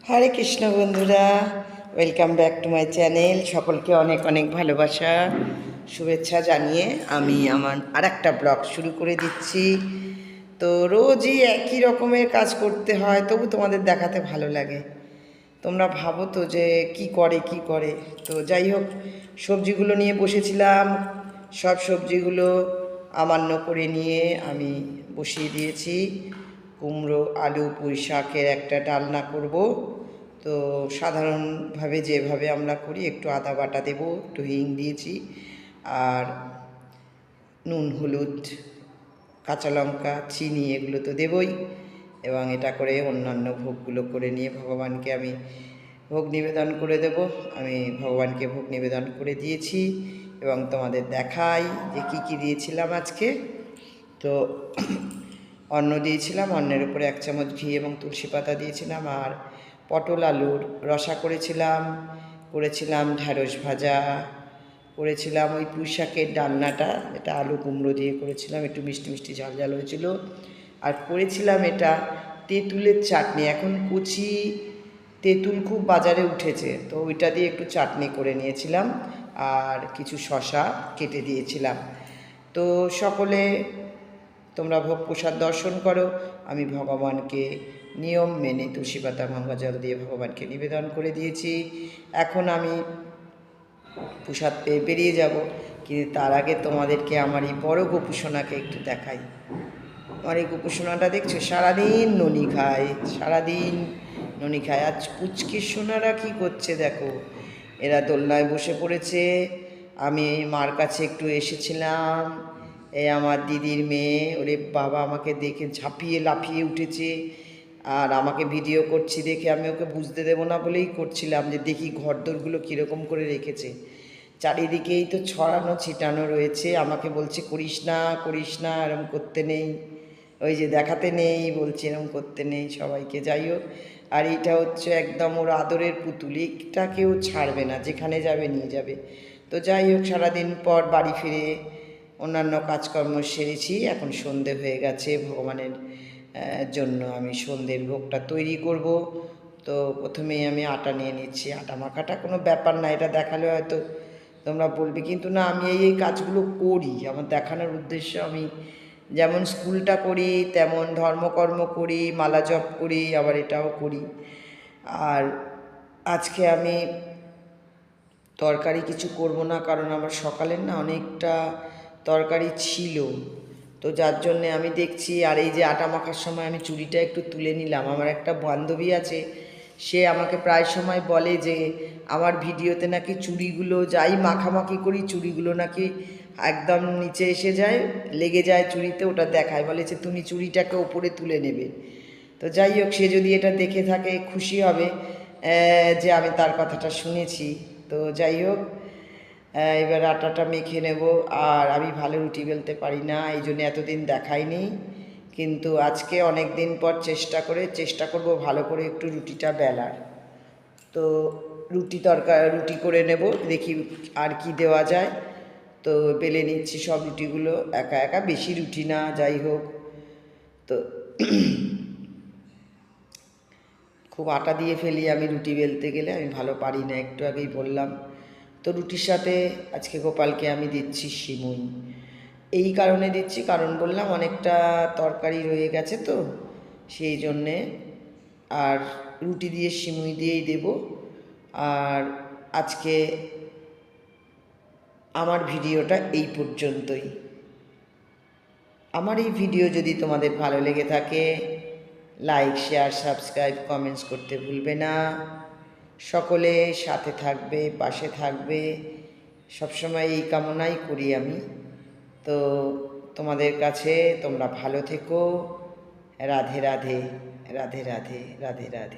হরে কৃষ্ণ বন্ধুরা, welcome back to my channel. সকলকে অনেক অনেক ভালোবাসা, শুভেচ্ছা জানিয়ে আমি আমার আর একটা ব্লগ শুরু করে দিচ্ছি। তো রোজই একই রকমের কাজ করতে হয়, তবু তোমাদের দেখাতে ভালো লাগে। তোমরা ভাবো তো যে কি করে। তো যাই হোক, সবজিগুলো নিয়ে বসেছিলাম। সব সবজিগুলো আমান্য করে নিয়ে আমি বসিয়ে দিয়েছি। কুমড়ো, আলু, পুঁই শাকের একটা ডালনা করব। তো সাধারণভাবে যেভাবে আমরা করি, একটু আদা বাটা দেবো, একটু হিং দিয়েছি, আর নুন, হলুদ, কাঁচা লঙ্কা, চিনি এগুলো তো দেবই। এবং এটা করে অন্যান্য ভোগগুলো করে নিয়ে ভগবানকে আমি ভোগ নিবেদন করে দেব। আমি ভগবানকে ভোগ নিবেদন করে দিয়েছি এবং তোমাদের দেখাই যে কী কী দিয়েছিলাম আজকে। তো অন্ন দিয়েছিলাম, অন্নের উপরে 1 চামচ ঘি এবং তুলসী পাতা দিয়েছিলাম, আর পটল আলুর রসা করেছিলাম ঢ্যাঁড়স ভাজা করেছিলাম, ওই পুঁই শাকের ডালনাটা, এটা আলু কুমড়ো দিয়ে করেছিলাম, একটু মিষ্টি মিষ্টি ঝাল ঝাল হয়েছিল। আর করেছিলাম এটা তেঁতুলের চাটনি। এখন কচি তেঁতুল খুব বাজারে উঠেছে, তো ওইটা দিয়ে একটু চাটনি করে নিয়েছিলাম, আর কিছু শশা কেটে দিয়েছিলাম। তো সকলে তোমরা ভোগ প্রসাদ দর্শন করো। আমি ভগবানকে নিয়ম মেনে তুলসী পাতা গঙ্গা জল দিয়ে ভগবানকে নিবেদন করে দিয়েছি। এখন আমি প্রসাদ পেয়ে বেরিয়ে যাব, কিন্তু তার আগে তোমাদেরকে আমার এই বড় গোপুসোনাকে একটু দেখাই। আমার এই গোপুসোনাটা দেখছো, সারাদিন ননি খায়, সারাদিন ননি খায়। আজ পুচকির সোনারা কী করছে দেখো, এরা দোলনায় বসে পড়েছে। আমি মার কাছে একটু এসেছিলাম, এই আমার দিদির মেয়ে, ওরে বাবা, আমাকে দেখে ঝাঁপিয়ে লাফিয়ে উঠেছে, আর আমাকে ভিডিও করছি দেখে আমি ওকে বুঝতে দেবো না বলেই করছিলাম যে দেখি ঘরদোরগুলো কীরকম করে রেখেছে। চারিদিকেই তো ছড়ানো ছিটানো রয়েছে, আমাকে বলছে করিস না, এরম করতে নেই, ওই যে দেখাতে নেই, বলছে এরম করতে নেই সবাইকে। যাই হোক, আর এইটা হচ্ছে একদম ওর আদরের পুতুল, এটা কেউ ছাড়বে না, যেখানে যাবে নিয়ে যাবে। তো যাই হোক, সারাদিন পর বাড়ি ফিরে অন্যান্য কাজকর্ম সেরেছি, এখন সন্ধে হয়ে গেছে। ভগবানের জন্য আমি সন্ধ্যের ভোগটা তৈরি করব। তো প্রথমেই আমি আটা নিয়ে নিচ্ছি। আটা মাখাটা কোনো ব্যাপার না, এটা দেখালে হয়তো তোমরা বলবে, কিন্তু না, আমি এই কাজগুলো করি। আমার দেখানোর উদ্দেশ্য, আমি যেমন স্কুলটা করি, তেমন ধর্মকর্ম করি, মালা জপ করি, আবার এটাও করি। আর আজকে আমি তরকারি কিছু করব না, কারণ আমার সকালের না অনেকটা তরকারি ছিল। তো যার জন্যে আমি দেখছি, আর এই যে আটা মাখার সময় আমি চুড়িটা একটু তুলে নিলাম। আমার একটা বান্ধবী আছে, সে আমাকে প্রায় সময় বলে যে আমার ভিডিওতে নাকি চুড়িগুলো যাই মাখামাখি করি, চুড়িগুলো নাকি একদম নিচে এসে যায়, লেগে যায় চুড়িতে, ওটা দেখায়, বলে যে তুমি চুড়িটাকে ওপরে তুলে নেবে। তো যাই হোক, সে যদি এটা দেখে থাকে খুশি হবে যে আমি তার কথাটা শুনেছি। তো যাই হোক, এবার আটাটা মেখে নেব। আর আমি ভালো রুটি বেলতে পারি না, এই জন্য এতদিন দেখাইনি, কিন্তু আজকে অনেক দিন পর চেষ্টা করব ভালো করে একটু রুটিটা বেলার। তো রুটি করে নেব, দেখি আর কি দেওয়া যায়। তো বেলে নিচ্ছি সব রুটিগুলো একা একা, বেশি রুটি না, যাই হোক। তো খুব আটা দিয়ে ফেলি আমি রুটি বেলতে গেলে, আমি ভালো পারি না, একটু আগেই বললাম। তো রুটির সাথে আজকে গোপালকে আমি দিচ্ছি সিমুই। এই কারণে দিচ্ছি, কারণ বললাম অনেকটা তরকারি রয়ে গেছে, তো সেই জন্যে। আর রুটি দিয়ে সিমুই দিয়েই দেব। আর আজকে আমার ভিডিওটা এই পর্যন্তই। আমার এই ভিডিও যদি তোমাদের ভালো লেগে থাকে, লাইক, শেয়ার, সাবস্ক্রাইব, কমেন্টস করতে ভুলবে না। সকলে সাথে থাকবে, পাশে থাকবে, সবসময় এই কামনাই করি আমি। তো তোমাদের কাছে, তোমরা ভালো থেকো। রাধে রাধে, রাধে রাধে, রাধে রাধে।